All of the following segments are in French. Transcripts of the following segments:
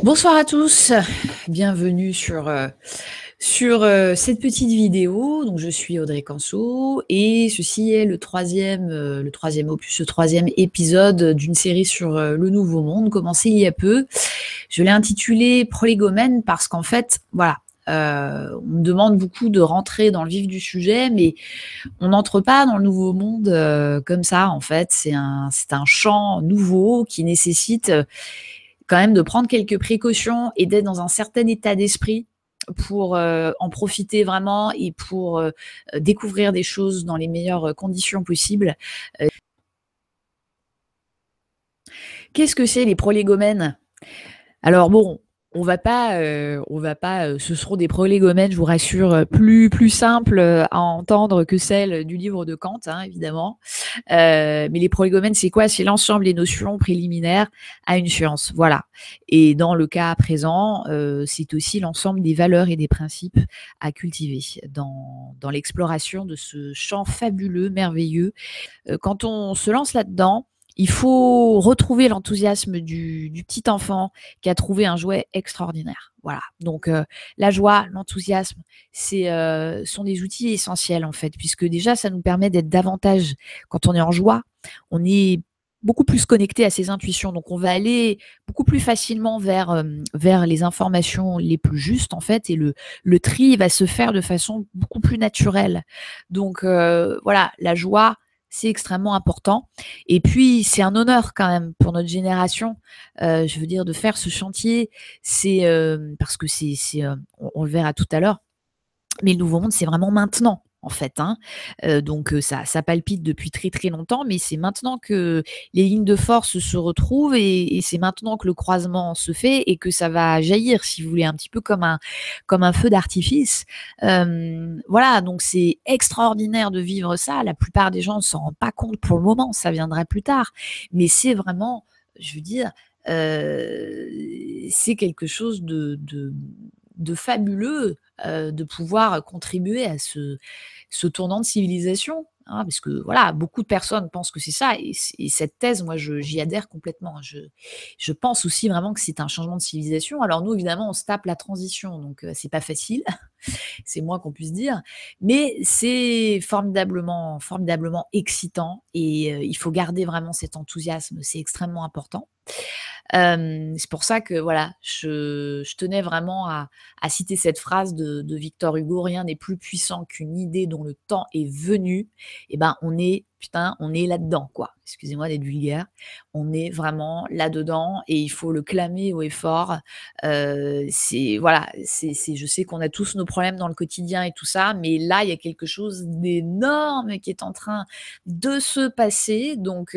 Bonsoir à tous, bienvenue sur cette petite vidéo. Donc je suis Audrey Canso et ceci est le troisième opus, le troisième épisode d'une série sur le Nouveau Monde, commencé il y a peu. Je l'ai intitulé Prolégomène parce qu'en fait, voilà, on me demande beaucoup de rentrer dans le vif du sujet, mais on n'entre pas dans le Nouveau Monde comme ça, en fait. C'est un champ nouveau qui nécessite quand même de prendre quelques précautions et d'être dans un certain état d'esprit pour en profiter vraiment et pour découvrir des choses dans les meilleures conditions possibles. Qu'est-ce que c'est les prolégomènes? Alors bon, ce seront des prolégomènes, je vous rassure, plus simples à entendre que celles du livre de Kant, hein, évidemment. Mais les prolégomènes, c'est quoi? C'est l'ensemble des notions préliminaires à une science, voilà. Et dans le cas présent, c'est aussi l'ensemble des valeurs et des principes à cultiver dans l'exploration de ce champ fabuleux, merveilleux. Quand on se lance là-dedans, il faut retrouver l'enthousiasme du petit enfant qui a trouvé un jouet extraordinaire. Voilà. Donc la joie, l'enthousiasme, sont des outils essentiels en fait, puisque déjà ça nous permet d'être davantage, quand on est en joie, on est beaucoup plus connecté à ses intuitions. Donc on va aller beaucoup plus facilement vers les informations les plus justes en fait, et le tri va se faire de façon beaucoup plus naturelle. Donc voilà, la joie, c'est extrêmement important. Et puis, c'est un honneur quand même pour notre génération, je veux dire, de faire ce chantier. C'est parce que on le verra tout à l'heure, mais le Nouveau Monde, c'est vraiment maintenant, en fait, hein. Donc ça palpite depuis très, très longtemps, mais c'est maintenant que les lignes de force se retrouvent et c'est maintenant que le croisement se fait et que ça va jaillir, si vous voulez, un petit peu comme un feu d'artifice. Voilà, donc c'est extraordinaire de vivre ça. La plupart des gens ne s'en rendent pas compte pour le moment, ça viendra plus tard. Mais c'est vraiment, je veux dire, c'est quelque chose de fabuleux, de pouvoir contribuer à ce tournant de civilisation, hein, parce que voilà, beaucoup de personnes pensent que c'est ça et cette thèse, moi, j'y adhère complètement, hein. Je pense aussi vraiment que c'est un changement de civilisation. Alors nous, évidemment, on se tape la transition, donc c'est pas facile, c'est moins qu'on puisse dire, mais c'est formidablement excitant et il faut garder vraiment cet enthousiasme, c'est extrêmement important. C'est pour ça que voilà, je tenais vraiment à citer cette phrase de Victor Hugo: «Rien n'est plus puissant qu'une idée dont le temps est venu». Et ben, on est là-dedans, quoi. Excusez-moi d'être vulgaire. On est vraiment là-dedans et il faut le clamer haut et fort. C'est voilà, je sais qu'on a tous nos problèmes dans le quotidien et tout ça, mais là, il y a quelque chose d'énorme qui est en train de se passer. Donc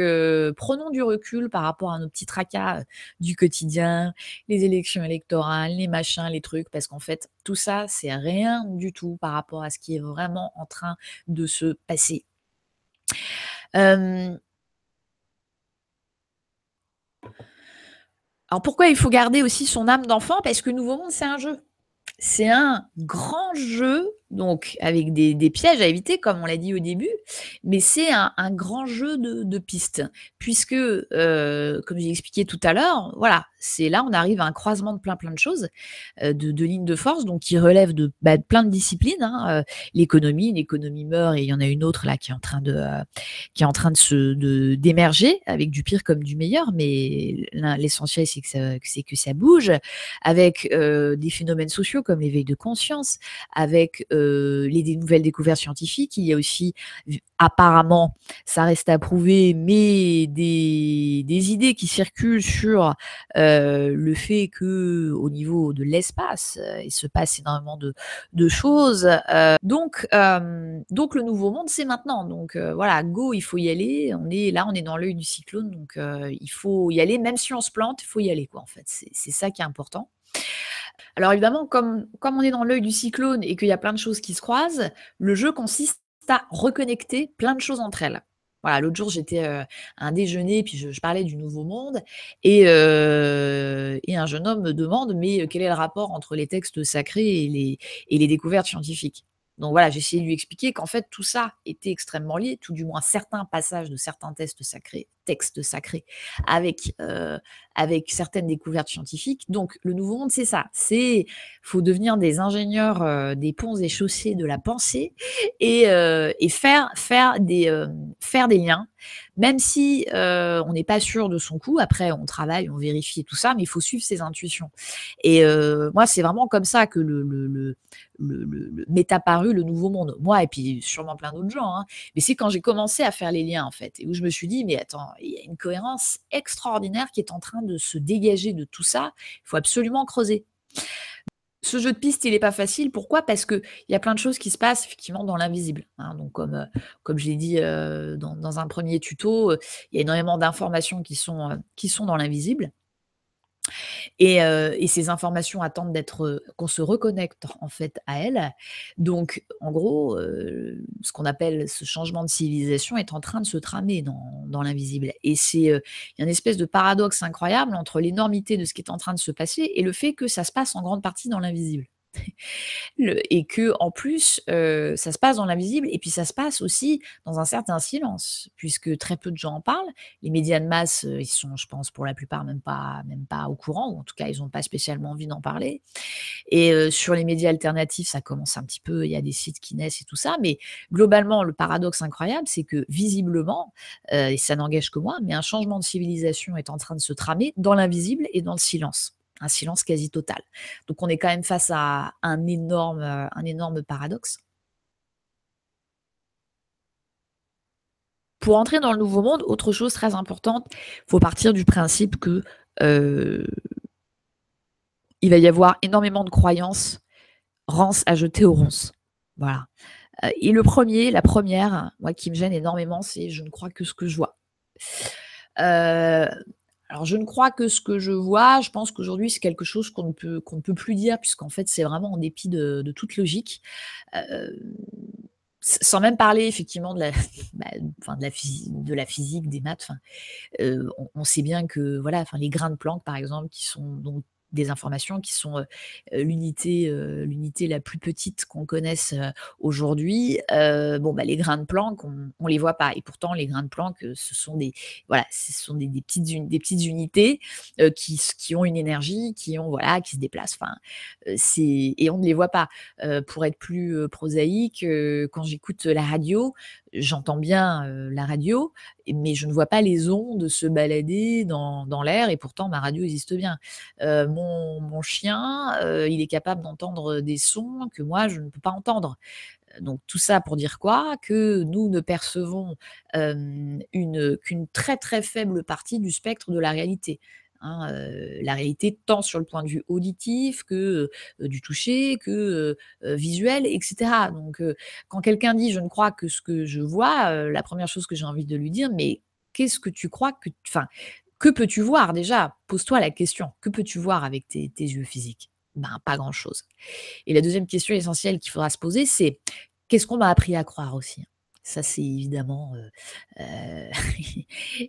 prenons du recul par rapport à nos petits tracas du quotidien, les élections électorales, les machins, les trucs, parce qu'en fait, tout ça, c'est rien du tout par rapport à ce qui est vraiment en train de se passer. Hem, alors pourquoi il faut garder aussi son âme d'enfant? Parce que Nouveau Monde, c'est un jeu. C'est un grand jeu, donc avec des pièges à éviter, comme on l'a dit au début, mais c'est un grand jeu de pistes puisque, comme j'ai expliqué tout à l'heure, voilà, c'est là, on arrive à un croisement de plein de choses, de lignes de force, donc qui relèvent de plein de disciplines, hein, l'économie meurt et il y en a une autre là qui est en train d'émerger avec du pire comme du meilleur, mais l'essentiel c'est que ça bouge avec des phénomènes sociaux comme l'éveil de conscience, avec des nouvelles découvertes scientifiques. Il y a aussi, apparemment, ça reste à prouver, mais des idées qui circulent sur le fait que au niveau de l'espace, il se passe énormément de choses. Donc le Nouveau Monde, c'est maintenant. Donc voilà, go, il faut y aller. On est dans l'œil du cyclone, donc il faut y aller. Même si on se plante, il faut y aller, quoi, en fait. C'est ça qui est important. Alors évidemment, comme on est dans l'œil du cyclone et qu'il y a plein de choses qui se croisent, le jeu consiste à reconnecter plein de choses entre elles. Voilà, l'autre jour, j'étais, à un déjeuner, puis je parlais du Nouveau Monde et un jeune homme me demande: «Mais quel est le rapport entre les textes sacrés et les découvertes scientifiques?» Donc voilà, j'ai essayé de lui expliquer qu'en fait tout ça était extrêmement lié, tout du moins certains passages de certains textes sacrés avec, avec certaines découvertes scientifiques. Donc le nouveau monde, c'est ça, c'est faut devenir des ingénieurs, des ponts et chaussées de la pensée et faire des liens, même si, on n'est pas sûr de son coup. Après on travaille, on vérifie et tout ça, mais il faut suivre ses intuitions et moi c'est vraiment comme ça que m'est apparu le nouveau monde. Moi et puis sûrement plein d'autres gens, hein, mais c'est quand j'ai commencé à faire les liens, en fait, et où je me suis dit: «Mais attends, il y a une cohérence extraordinaire qui est en train de se dégager de tout ça, il faut absolument creuser». Ce jeu de piste, il est pas facile. Pourquoi? Parce qu'il y a plein de choses qui se passent effectivement dans l'invisible, hein. Donc comme je l'ai dit, dans un premier tuto, il y a énormément d'informations qui sont dans l'invisible et ces informations attendent d'être, qu'on se reconnecte en fait à elles. Donc en gros, ce qu'on appelle ce changement de civilisation est en train de se tramer dans l'invisible et il y a une espèce de paradoxe incroyable entre l'énormité de ce qui est en train de se passer et le fait que ça se passe en grande partie dans l'invisible. Et que en plus, ça se passe dans l'invisible et puis ça se passe aussi dans un certain silence, puisque très peu de gens en parlent. Les médias de masse, ils sont, je pense, pour la plupart même pas au courant ou en tout cas, ils ont pas spécialement envie d'en parler et sur les médias alternatifs, ça commence un petit peu, il y a des sites qui naissent et tout ça, mais globalement, le paradoxe incroyable, c'est que visiblement, et ça n'engage que moi, mais un changement de civilisation est en train de se tramer dans l'invisible et dans le silence. Un silence quasi total. Donc on est quand même face à un énorme paradoxe. Pour entrer dans le nouveau monde, autre chose très importante, faut partir du principe que, heu, il va y avoir énormément de croyances, rances à jeter aux ronces. Voilà, et la première, moi qui me gêne énormément, c'est: «Je ne crois que ce que je vois». Heu, alors je ne crois que ce que je vois, je pense qu'aujourd'hui c'est quelque chose qu'on ne peut plus dire puisqu'en fait c'est vraiment en dépit de toute logique. Heu, sans même parler effectivement de la bah, enfin de la physique, des maths, enfin, on sait bien que voilà, enfin les grains de Planck par exemple qui sont donc des informations qui sont, l'unité la plus petite qu'on connaisse, aujourd'hui, bon, bah, les grains de Planck, on les voit pas et pourtant les grains de Planck, ce sont des voilà, ce sont des petites unités, qui ont une énergie, qui ont voilà, qui se déplacent, enfin, c'est et on ne les voit pas. Pour être plus, prosaïque, quand j'écoute la radio, j'entends bien, la radio, mais je ne vois pas les ondes se balader dans l'air et pourtant ma radio existe bien. Mon chien, il est capable d'entendre des sons que moi je ne peux pas entendre. Donc tout ça pour dire quoi? Que nous ne percevons, qu'une très, très faible partie du spectre de la réalité, hein, la réalité tant sur le point de vue auditif que, du toucher, que, visuel et cetera. Donc, quand quelqu'un dit: «Je ne crois que ce que je vois», la première chose que j'ai envie de lui dire: «Mais qu'est-ce que tu crois que enfin, que peux-tu voir déjà? Pose-toi la question. Que peux-tu voir avec tes yeux physiques?» Ben, pas grand-chose. Et la deuxième question essentielle qu'il faudra se poser, c'est: «Qu'est-ce qu'on m'a appris à croire aussi?» Ça, c'est évidemment, heu,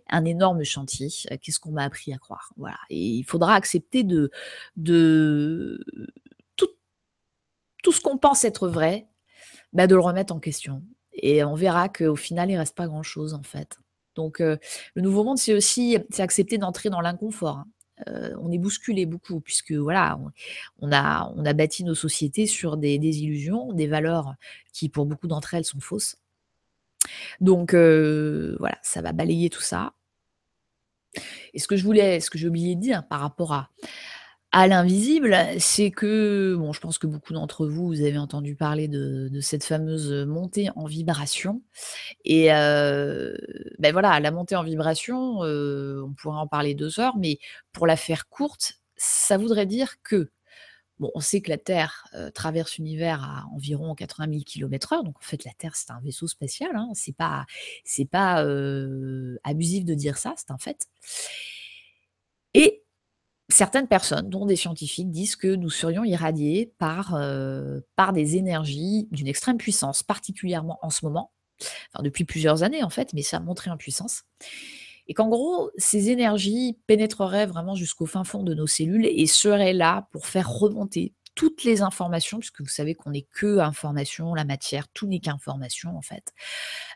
un énorme chantier. Qu'est-ce qu'on m'a appris à croire? Voilà et il faudra accepter de tout tout ce qu'on pense être vrai, bah, de le remettre en question et on verra qu'au final, il reste pas grand-chose, en fait. Donc le nouveau monde, c'est accepter d'entrer dans l'inconfort, hein. On est bousculé beaucoup puisque voilà, on a bâti nos sociétés sur des illusions, des valeurs qui, pour beaucoup d'entre elles, sont fausses. Donc voilà, ça va balayer tout ça et ce que j'ai oublié de dire par rapport à l'invisible, c'est que, bon, je pense que beaucoup d'entre vous, vous avez entendu parler de cette fameuse, montée en vibration et voilà, la montée en vibration, on pourrait en parler 2 heures, mais pour la faire courte, ça voudrait dire que, bon, on sait que la Terre, traverse l'univers à environ 80 000 km/h, donc en fait la Terre, c'est un vaisseau spatial, hein, c'est pas, abusif de dire ça, c'est un fait et certaines personnes, dont des scientifiques, disent que nous serions irradiés par des énergies d'une extrême puissance, particulièrement en ce moment, enfin depuis plusieurs années en fait, mais ça a montré en puissance et qu'en gros, ces énergies pénétreraient vraiment jusqu'au fin fond de nos cellules et seraient là pour faire remonter toutes les informations, puisque vous savez qu'on n'est que information, la matière, tout n'est qu'information en fait.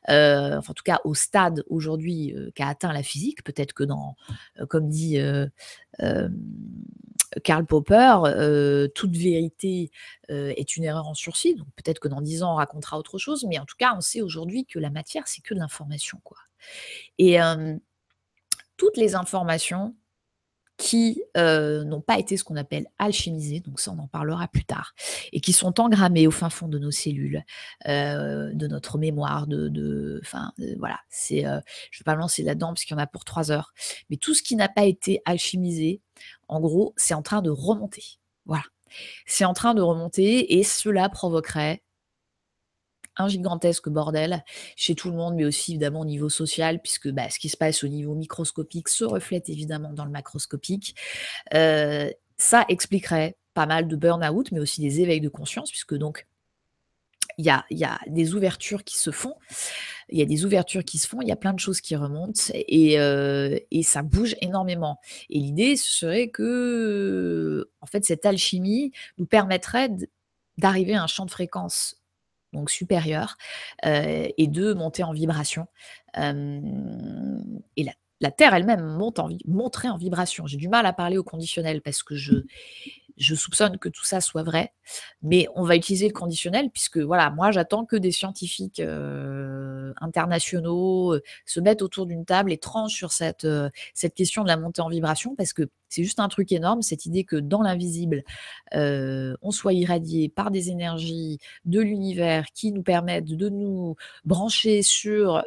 Enfin, en tout cas au stade aujourd'hui, qu'a atteint la physique. Peut-être que dans, comme dit, hem, Karl Popper, toute vérité, est une erreur en sursis. Donc peut-être que dans 10 ans on racontera autre chose, mais en tout cas on sait aujourd'hui que la matière c'est que de l'information, quoi. Et toutes les informations qui, n'ont pas été ce qu'on appelle alchimisées, donc ça on en parlera plus tard, et qui sont engrammées au fin fond de nos cellules, de notre mémoire, enfin, voilà, je ne vais pas me lancer là-dedans parce qu'il y en a pour 3 heures. Mais tout ce qui n'a pas été alchimisé, en gros, c'est en train de remonter. Voilà. C'est en train de remonter et cela provoquerait un gigantesque bordel chez tout le monde, mais aussi évidemment au niveau social puisque, bah, ce qui se passe au niveau microscopique se reflète évidemment dans le macroscopique. Ça expliquerait pas mal de burn-out, mais aussi des éveils de conscience puisque donc il y a des ouvertures qui se font. Il y a des ouvertures qui se font, il y a plein de choses qui remontent et ça bouge énormément. Et l'idée, ce serait que, en fait, cette alchimie nous permettrait d'arriver à un champ de fréquence donc supérieur, et de monter en vibration. Et la Terre elle-même monterait en vibration. J'ai du mal à parler au conditionnel parce que je soupçonne que tout ça soit vrai, mais on va utiliser le conditionnel puisque voilà, moi j'attends que des scientifiques, internationaux, se mettent autour d'une table et tranchent sur cette question de la montée en vibration parce que c'est juste un truc énorme, cette idée que dans l'invisible, on soit irradié par des énergies de l'univers qui nous permettent de nous brancher sur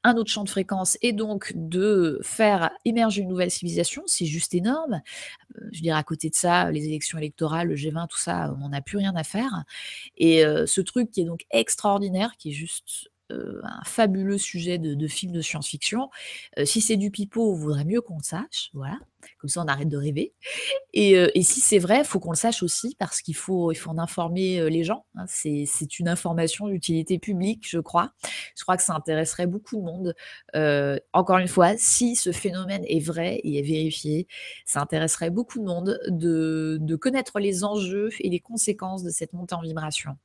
un autre champ de fréquence et donc de faire émerger une nouvelle civilisation, c'est juste énorme. Je dirais à côté de ça, les élections électorales, le G20, tout ça, on n'en a plus rien à faire et ce truc qui est donc extraordinaire, qui est juste, un fabuleux sujet de film de science-fiction, si c'est du pipeau, vaudrait mieux qu'on le sache, voilà, comme ça on arrête de rêver. Et si c'est vrai, il faut qu'on le sache aussi parce qu'il faut en informer, les gens, hein. C'est une information d'utilité publique, je crois. Je crois que ça intéresserait beaucoup de monde. Encore une fois, si ce phénomène est vrai et est vérifié, ça intéresserait beaucoup de monde de connaître les enjeux et les conséquences de cette montée en vibration.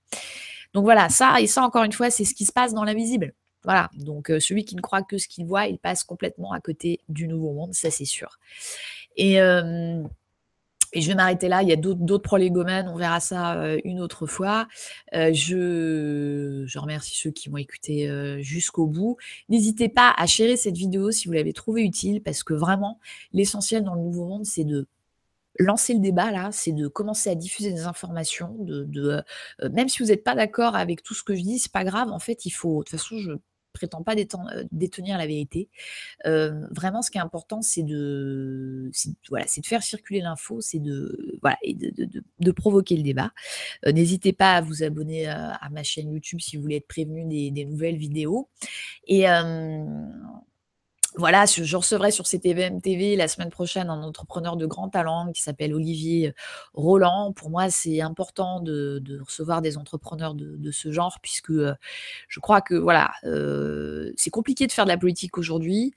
Donc voilà, ça encore une fois, c'est ce qui se passe dans l'invisible. Voilà, donc celui qui ne croit que ce qu'il voit, il passe complètement à côté du nouveau monde, ça c'est sûr. Et hem et je vais m'arrêter là, il y a d'autres prolégomènes, on verra ça, une autre fois. Je remercie ceux qui m'ont écouté, jusqu'au bout. N'hésitez pas à sharer cette vidéo si vous l'avez trouvée utile parce que vraiment l'essentiel dans le nouveau monde, c'est de lancer le débat là, c'est de commencer à diffuser des informations, même si vous êtes pas d'accord avec tout ce que je dis, c'est pas grave, en fait, il faut de toute façon, je prétends pas détenir la vérité. Vraiment, ce qui est important, voilà, c'est de faire circuler l'info, c'est de voilà et de provoquer le débat. N'hésitez pas à vous abonner, à ma chaîne YouTube si vous voulez être prévenu des nouvelles vidéos et voilà, je recevrai sur CTVM TV la semaine prochaine un entrepreneur de grand talent qui s'appelle Olivier, Roland. Pour moi, c'est important de recevoir des entrepreneurs de ce genre puisque, je crois que voilà, c'est compliqué de faire de la politique aujourd'hui.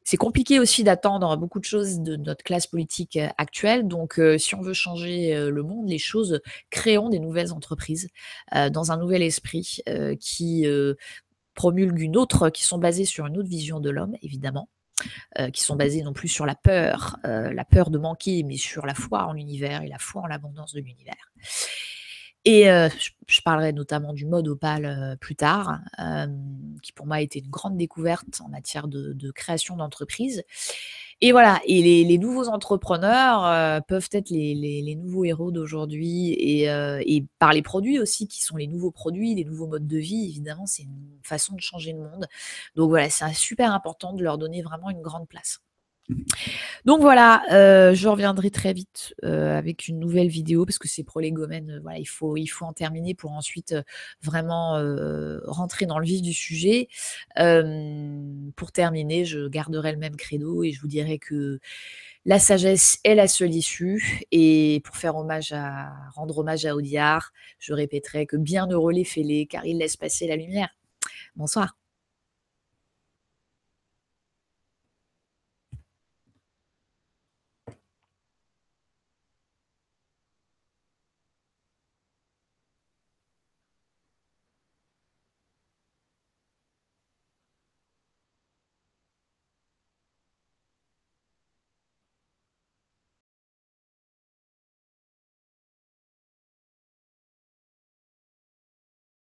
C'est compliqué aussi d'attendre beaucoup de choses de notre classe politique, actuelle. Donc, si on veut changer, le monde, les choses, créons des nouvelles entreprises, dans un nouvel esprit, qui, promulguent qui sont basées sur une autre vision de l'homme, évidemment, qui sont basées non plus sur la peur de manquer, mais sur la foi en l'univers et la foi en l'abondance de l'univers. Et je parlerai notamment du mode Opale, plus tard, qui pour moi a été une grande découverte en matière de création d'entreprise. Et voilà, et les nouveaux entrepreneurs, peuvent être les nouveaux héros d'aujourd'hui et par les produits aussi qui sont les nouveaux produits, les nouveaux modes de vie. Évidemment, c'est une façon de changer le monde. Donc voilà, c'est super important de leur donner vraiment une grande place. Donc voilà, je reviendrai très vite, avec une nouvelle vidéo parce que ces prolégomènes, voilà, il faut en terminer pour ensuite, vraiment, rentrer dans le vif du sujet. Pour terminer, je garderai le même credo et je vous dirai que la sagesse est la seule issue et pour rendre hommage à Audiard, je répéterai que: «Bienheureux les fêlés car ils laissent passer la lumière». Bonsoir.